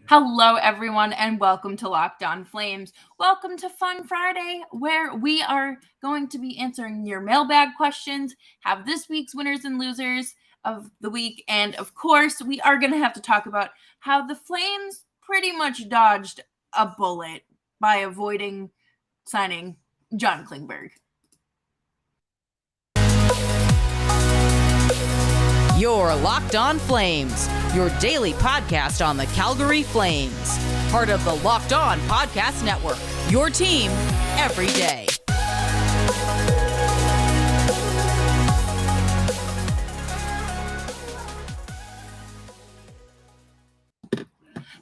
Hello, everyone, and welcome to Locked On Flames. Welcome to Fun Friday, where we are going to be answering your mailbag questions, have this week's winners and losers of the week, and of course, we are going to have to talk about how the Flames pretty much dodged a bullet by avoiding signing John Klingberg. You're Locked On Flames, your daily podcast on the Calgary Flames. Part of the Locked On Podcast Network, your team every day.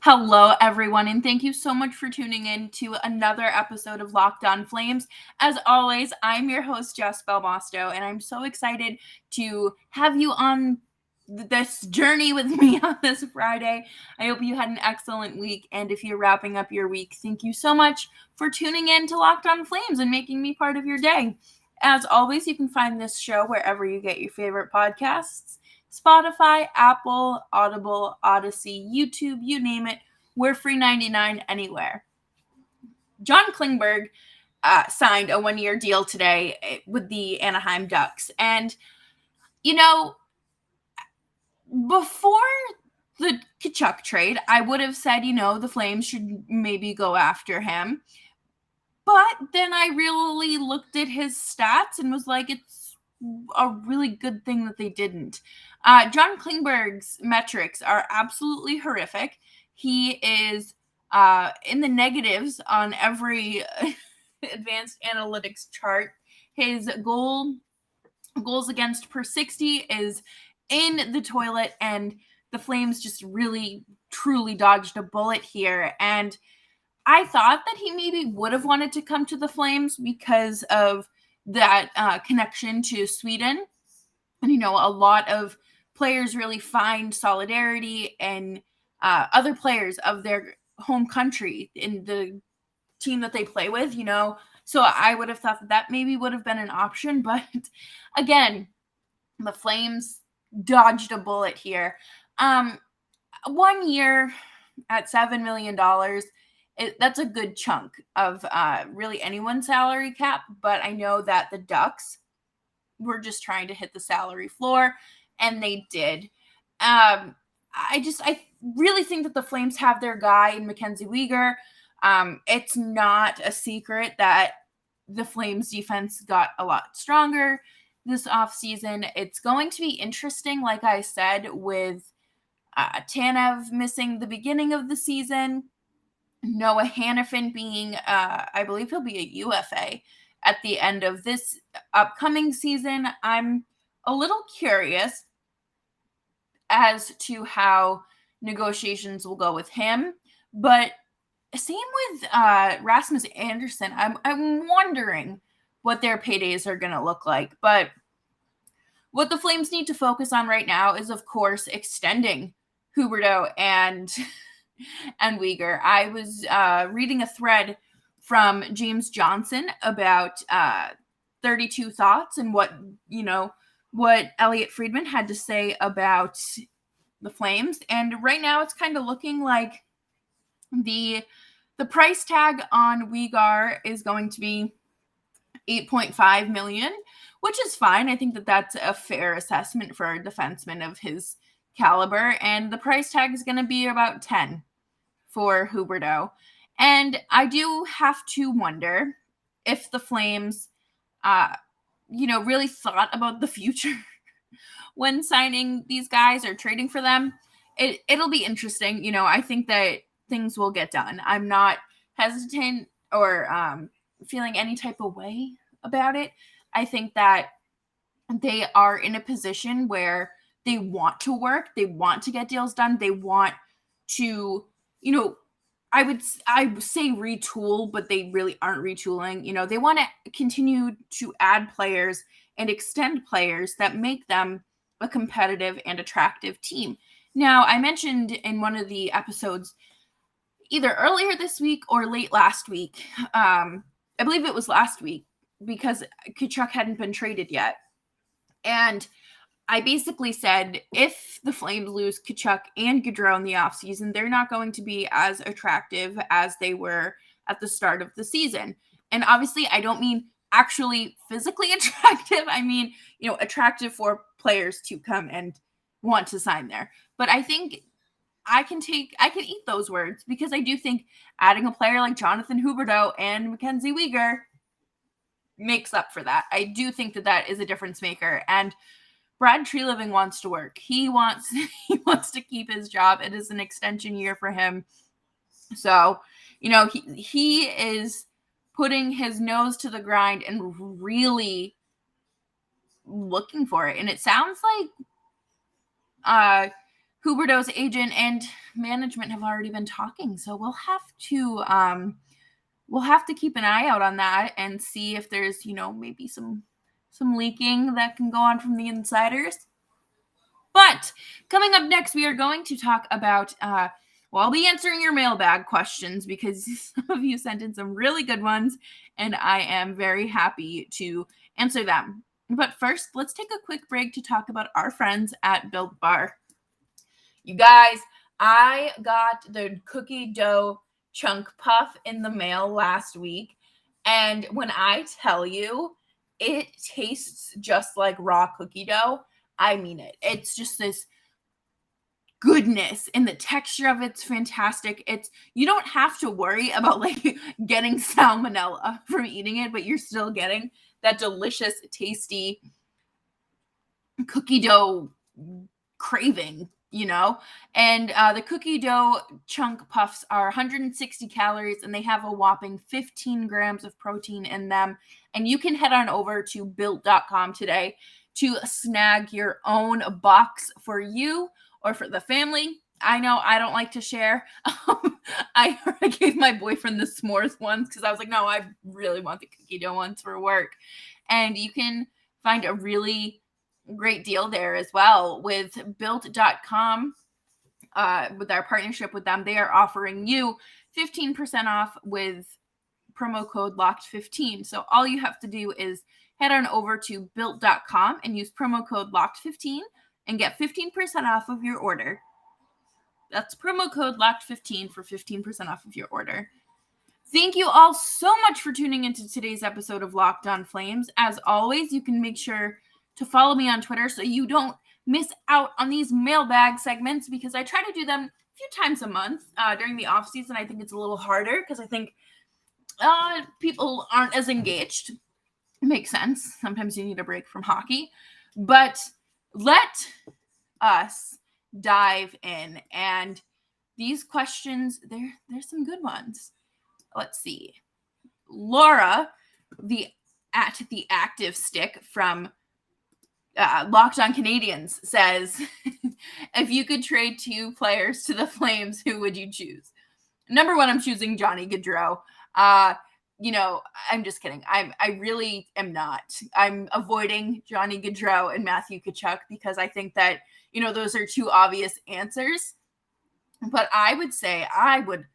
Hello, everyone, and thank you so much for tuning in to another episode of Locked On Flames. As always, I'm your host, Jess Belmosto, and I'm so excited to have you on this journey with me on this Friday. I hope you had an excellent week, and if you're wrapping up your week, thank you so much for tuning in to Locked On Flames and making me part of your day. As always, you can find this show wherever you get your favorite podcasts. Spotify, Apple, Audible, Odyssey, YouTube, you name it. We're free 99 anywhere. John Klingberg signed a one-year deal today with the Anaheim Ducks. And, before the Tkachuk trade, I would have said, the Flames should maybe go after him. But then I really looked at his stats and was like, it's a really good thing that they didn't. John Klingberg's metrics are absolutely horrific. He is in the negatives on every advanced analytics chart. His goals against per 60 is in the toilet, and the Flames just really, truly dodged a bullet here. And I thought that he maybe would have wanted to come to the Flames because of that connection to Sweden. And, a lot of players really find solidarity in other players of their home country in the team that they play with, So I would have thought that maybe would have been an option. But again, the Flames dodged a bullet here. 1 year at $7 million, that's a good chunk of really anyone's salary cap. But I know that the Ducks were just trying to hit the salary floor, and they did. I really think that the Flames have their guy in Mackenzie Weegar. It's not a secret that the Flames defense got a lot stronger this offseason. It's going to be interesting, like I said, with Tanev missing the beginning of the season, Noah Hannafin being, I believe he'll be a UFA at the end of this upcoming season. I'm a little curious as to how negotiations will go with him, but same with Rasmus Anderson. I'm wondering what their paydays are going to look like. But what the Flames need to focus on right now is, of course, extending Huberdeau and Weegar. I was reading a thread from James Johnson about 32 Thoughts and what Elliot Friedman had to say about the Flames. And right now it's kind of looking like the price tag on Weegar is going to be $8.5 million, which is fine. I think that that's a fair assessment for a defenseman of his caliber. And the price tag is going to be about 10 for Huberdeau. And I do have to wonder if the Flames, really thought about the future when signing these guys or trading for them. It'll be interesting. I think that things will get done. I'm not hesitant or feeling any type of way about it. I think that they are in a position where they want to work, they want to get deals done, they want to, I would say retool, but they really aren't retooling. They want to continue to add players and extend players that make them a competitive and attractive team. Now, I mentioned in one of the episodes, either earlier this week or late last week, I believe it was last week, because Tkachuk hadn't been traded yet. And I basically said if the Flames lose Tkachuk and Gaudreau in the offseason, they're not going to be as attractive as they were at the start of the season. And obviously, I don't mean actually physically attractive. I mean, attractive for players to come and want to sign there. But I think I can eat those words, because I do think adding a player like Jonathan Huberdeau and Mackenzie Weegar makes up for that. I do think that is a difference maker. And Brad Treliving wants to work. He wants to keep his job. It is an extension year for him. So, he is putting his nose to the grind and really looking for it. And it sounds like Huberdeau's agent and management have already been talking. So we'll have to keep an eye out on that and see if there's, maybe some leaking that can go on from the insiders. But coming up next, we are going to talk about, I'll be answering your mailbag questions, because some of you sent in some really good ones, and I am very happy to answer them. But first, let's take a quick break to talk about our friends at Built Bar. You guys, I got the cookie dough chunk puff in the mail last week, and when I tell you, it tastes just like raw cookie dough. I mean it. It's just this goodness, and the texture of it's fantastic. You don't have to worry about getting salmonella from eating it, but you're still getting that delicious, tasty cookie dough craving, and the cookie dough chunk puffs are 160 calories, and they have a whopping 15 grams of protein in them. And you can head on over to built.com today to snag your own box for you or for the family. I know I don't like to share. I gave my boyfriend the s'mores ones because I was like, no, I really want the cookie dough ones for work. And you can find a really great deal there as well with built.com. With our partnership with them, they are offering you 15% off with promo code LOCKED15. So all you have to do is head on over to built.com and use promo code LOCKED15 and get 15% off of your order. That's promo code LOCKED15 for 15% off of your order. Thank you all so much for tuning into today's episode of Locked On Flames. As always, you can make sure to follow me on Twitter so you don't miss out on these mailbag segments, because I try to do them a few times a month during the off season. I think it's a little harder because I think people aren't as engaged. It makes sense. Sometimes you need a break from hockey, but let us dive in. And these questions, there's some good ones. Let's see. Laura, the active stick from Locked On Canadians, says, if you could trade 2 players to the Flames, who would you choose? Number 1, I'm choosing Johnny Gaudreau. I'm just kidding. I really am not. I'm avoiding Johnny Gaudreau and Matthew Tkachuk because I think that, those are 2 obvious answers. But I would say I would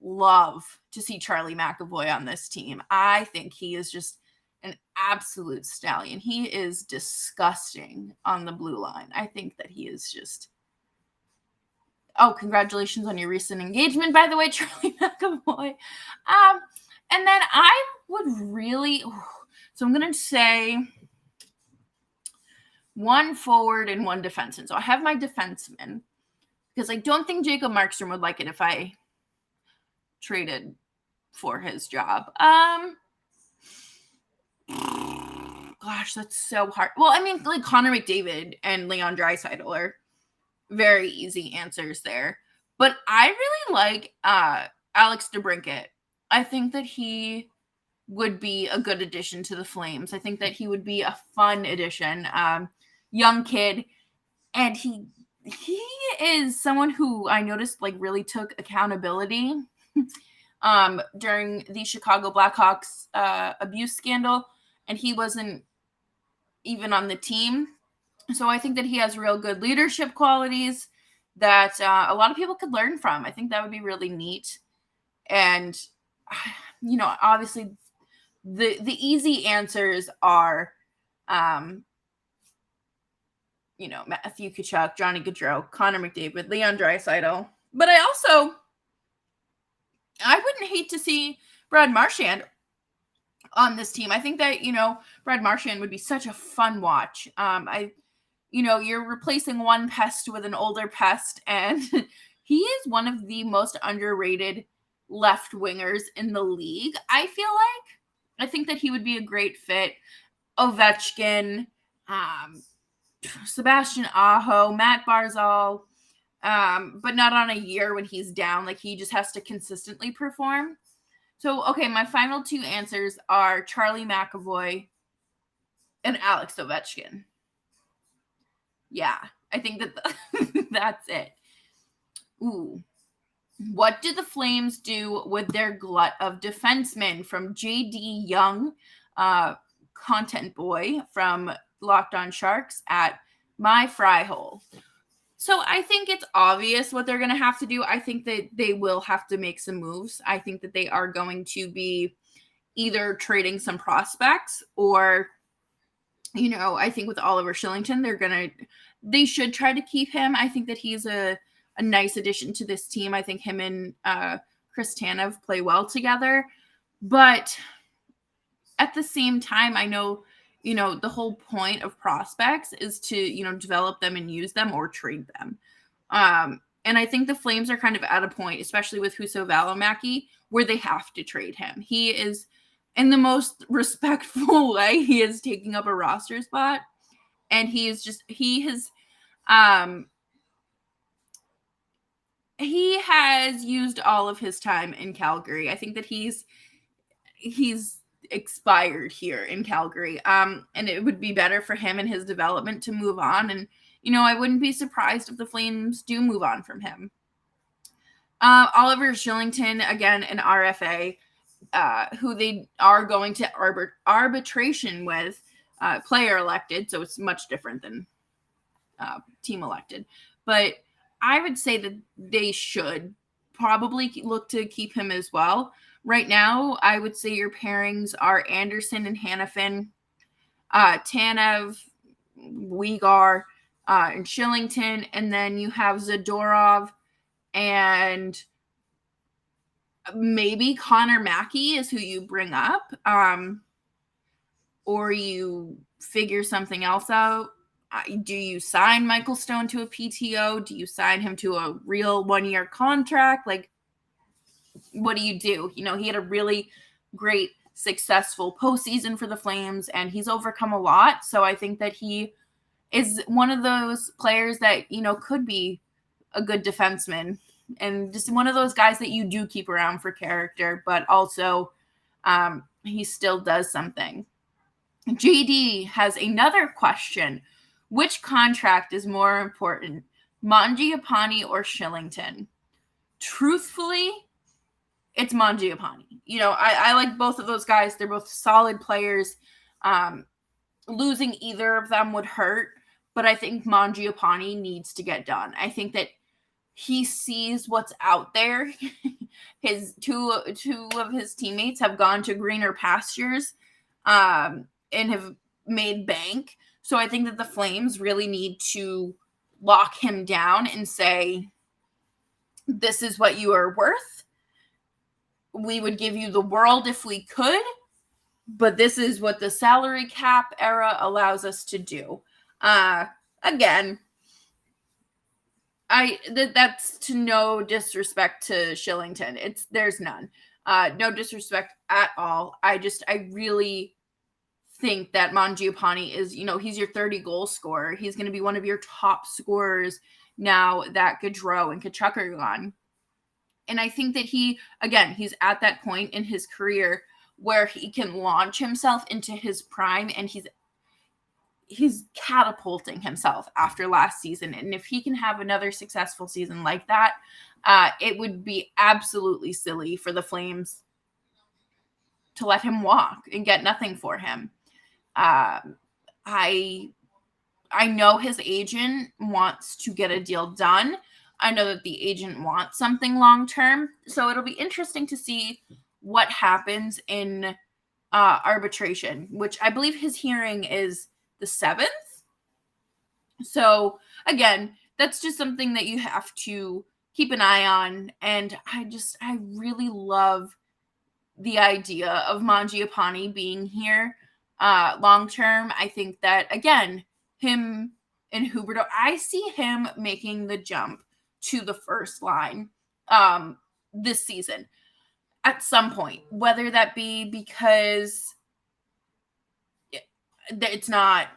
love to see Charlie McAvoy on this team. I think he is just an absolute stallion. He is disgusting on the blue line. I think that he is just... Oh, congratulations on your recent engagement, by the way, Charlie McAvoy. And then I would really... So I'm going to say 1 forward and 1 defenseman. So I have my defenseman, because I don't think Jacob Markstrom would like it if I traded for his job. Gosh, that's so hard. Well, I mean, Connor McDavid and Leon Draisaitl are very easy answers there. But I really like Alex DeBrincat. I think that he would be a good addition to the Flames. I think that he would be a fun addition. Young kid. And he is someone who I noticed really took accountability during the Chicago Blackhawks abuse scandal. And he wasn't even on the team. So I think that he has real good leadership qualities that a lot of people could learn from. I think that would be really neat. And, obviously the easy answers are Matthew Tkachuk, Johnny Gaudreau, Connor McDavid, Leon Draisaitl. But I wouldn't hate to see Brad Marchand on this team. I think that, Brad Marchand would be such a fun watch. You're replacing one pest with an older pest, and he is one of the most underrated left wingers in the league, I feel like. I think that he would be a great fit. Ovechkin, Sebastian Aho, Matt Barzal, but not on a year when he's down. Like, he just has to consistently perform. So, okay, my final two answers are Charlie McAvoy and Alex Ovechkin. Yeah, I think that that's it. Ooh. What did the Flames do with their glut of defensemen? From J.D. Young, content boy from Locked On Sharks at My Fry Hole. So I think it's obvious what they're going to have to do. I think that they will have to make some moves. I think that they are going to be either trading some prospects or, I think with Oliver Kylington, they should try to keep him. I think that he's a nice addition to this team. I think him and Chris Tanev play well together. But at the same time, I know, the whole point of prospects is to, develop them and use them or trade them. And I think the Flames are kind of at a point, especially with Husso Välimäki, where they have to trade him. He is, in the most respectful way, he is taking up a roster spot. And he has used all of his time in Calgary. I think that he's expired here in Calgary. And it would be better for him and his development to move on. And, I wouldn't be surprised if the Flames do move on from him. Oliver Kylington, again, an RFA, who they are going to arbitration with, player elected. So it's much different than team elected. But I would say that they should probably look to keep him as well. Right now, I would say your pairings are Anderson and Hanifin, Tanev, Weegar, and Kylington, and then you have Zadorov and maybe Connor Mackey is who you bring up, or you figure something else out. Do you sign Michael Stone to a PTO? Do you sign him to a real 1-year contract? Like, what do you do? He had a really great, successful postseason for the Flames, and he's overcome a lot. So I think that he is one of those players that, could be a good defenseman and just one of those guys that you do keep around for character, but also he still does something. JD has another question. Which contract is more important, Mangiapane or Kylington? Truthfully, it's Mangiapane. I like both of those guys. They're both solid players. Losing either of them would hurt, but I think Mangiapane needs to get done. I think that he sees what's out there. His two of his teammates have gone to greener pastures and have made bank. So I think that the Flames really need to lock him down and say, this is what you are worth. We would give you the world if we could, but this is what the salary cap era allows us to do. Again, that's to no disrespect to Kylington. There's none. No disrespect at all. I really think that Mangiapane is, he's your 30-goal scorer. He's going to be one of your top scorers now that Gaudreau and Tkachuk are gone. And I think that he's at that point in his career where he can launch himself into his prime, and he's catapulting himself after last season. And if he can have another successful season like that, it would be absolutely silly for the Flames to let him walk and get nothing for him. I know his agent wants to get a deal done. I know that the agent wants something long-term. So it'll be interesting to see what happens in arbitration, which I believe his hearing is the 7th. So again, that's just something that you have to keep an eye on. And I really love the idea of Mangiapane being here long term. I think that, again, him and Huberto, I see him making the jump to the first line this season at some point, whether that be because it's not,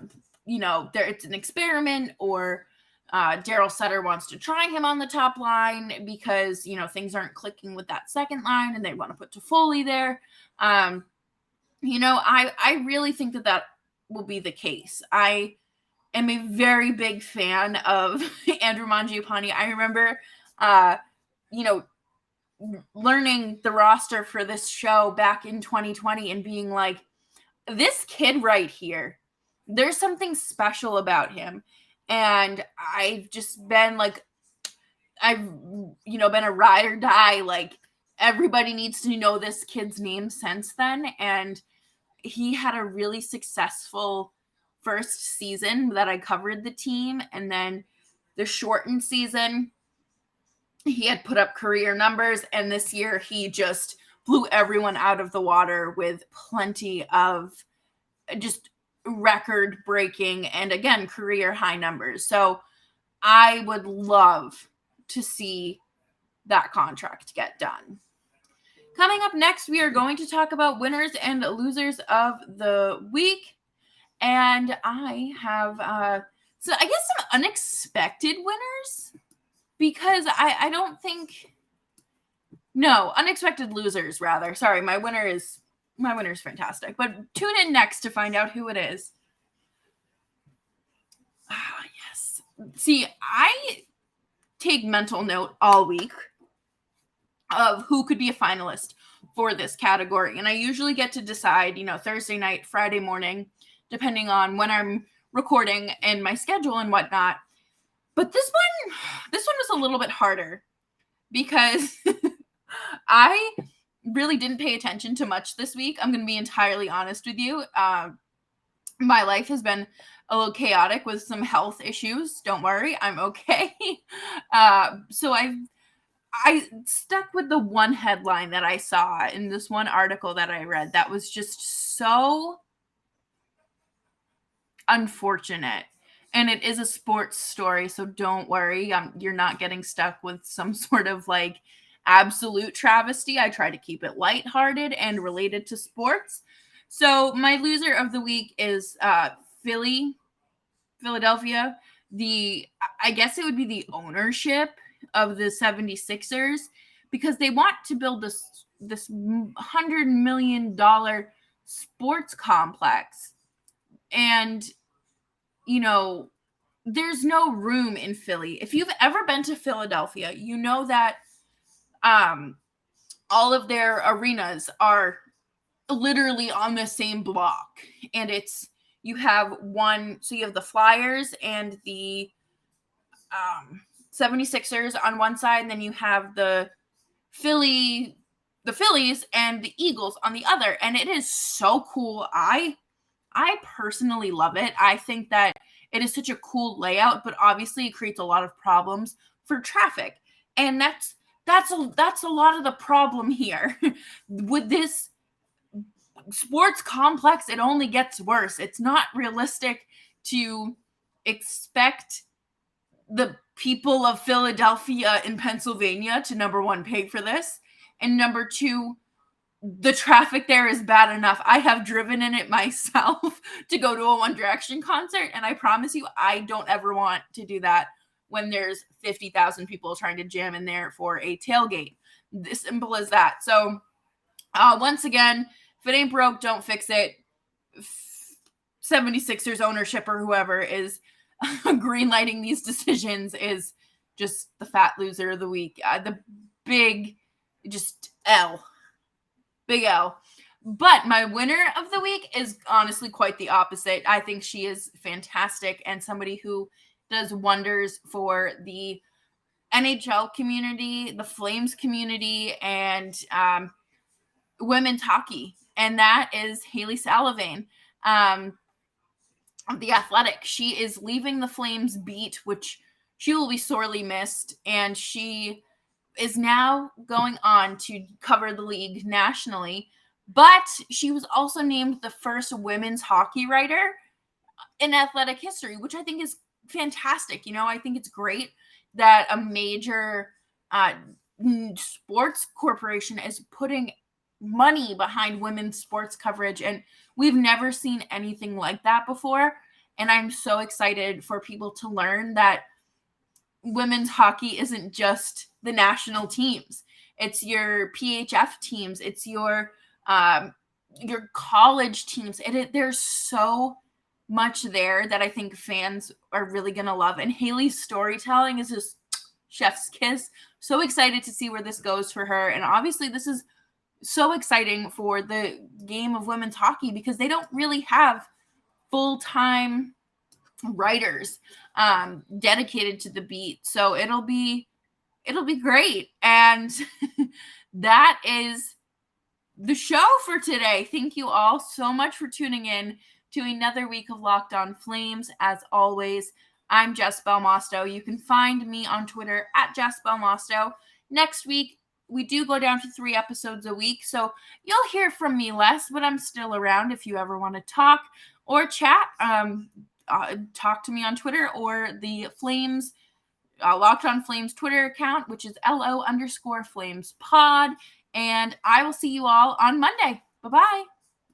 it's an experiment, or Daryl Sutter wants to try him on the top line because, things aren't clicking with that second line and they want to put Toffoli there. I really think that will be the case. I am a very big fan of Andrew Mangiapane. I remember, learning the roster for this show back in 2020 and being like, this kid right here, there's something special about him. And I've just been like, I've, been a ride or die. Like, everybody needs to know this kid's name since then. And he had a really successful first season that I covered the team. And then the shortened season, he had put up career numbers. And this year he just blew everyone out of the water with plenty of just record breaking and, again, career high numbers. So I would love to see that contract get done. Coming up next, we are going to talk about winners and losers of the week. And I have, I guess, some unexpected winners, because I don't think, no, unexpected losers, rather. Sorry, my winner is fantastic. But tune in next to find out who it is. Ah, yes. See, I take mental note all week of who could be a finalist for this category. And I usually get to decide, Thursday night, Friday morning, depending on when I'm recording and my schedule and whatnot. But this one was a little bit harder, because I really didn't pay attention to much this week. I'm going to be entirely honest with you. My life has been a little chaotic with some health issues. Don't worry, I'm okay. So I stuck with the one headline that I saw in this one article that I read that was just so unfortunate. And it is a sports story, so don't worry. You're not getting stuck with some sort of like absolute travesty. I try to keep it lighthearted and related to sports. So my loser of the week is Philadelphia. I guess it would be the ownership of the 76ers, because they want to build this $100 million sports complex. And, there's no room in Philly. If you've ever been to Philadelphia, you know that all of their arenas are literally on the same block. And you have the Flyers and the 76ers on one side, and then you have the Phillies and the Eagles on the other. And it is so cool. I personally love it. I think that it is such a cool layout, but obviously it creates a lot of problems for traffic. And that's a lot of the problem here. With this sports complex, it only gets worse. It's not realistic to expect the people of Philadelphia and Pennsylvania to, number one, pay for this, and number two, the traffic there is bad enough. I have driven in it myself to go to a One Direction concert, and I promise you, I don't ever want to do that when there's 50,000 people trying to jam in there for a tailgate. As simple as that. So, once again, if it ain't broke, don't fix it. 76ers ownership or whoever is greenlighting these decisions is just the fat loser of the week. The big, just L. Big L. But my winner of the week is honestly quite the opposite. I think she is fantastic and somebody who does wonders for the NHL community, the Flames community, and women's hockey. And that is Haley Salavane. of The Athletic. She is leaving the Flames beat, which she will be sorely missed, and she is now going on to cover the league nationally. But she was also named the first women's hockey writer in Athletic history, which I think is fantastic. I think it's great that a major sports corporation is putting money behind women's sports coverage, and we've never seen anything like that before. And I'm so excited for people to learn that women's hockey isn't just the national teams. It's your PHF teams. It's your college teams. There's so much there that I think fans are really going to love. And Haley's storytelling is just chef's kiss. So excited to see where this goes for her. And obviously this is so exciting for the game of women's hockey because they don't really have full-time writers dedicated to the beat. So it'll be great. And that is the show for today. Thank you all so much for tuning in to another week of Locked On Flames. As always, I'm Jess Belmosto. You can find me on Twitter at Jess Belmosto. Next week, we do go down to 3 episodes a week, so you'll hear from me less, but I'm still around if you ever want to talk or chat. Talk to me on Twitter or the Flames, Locked On Flames Twitter account, which is LO_FlamesPod. And I will see you all on Monday. Bye-bye.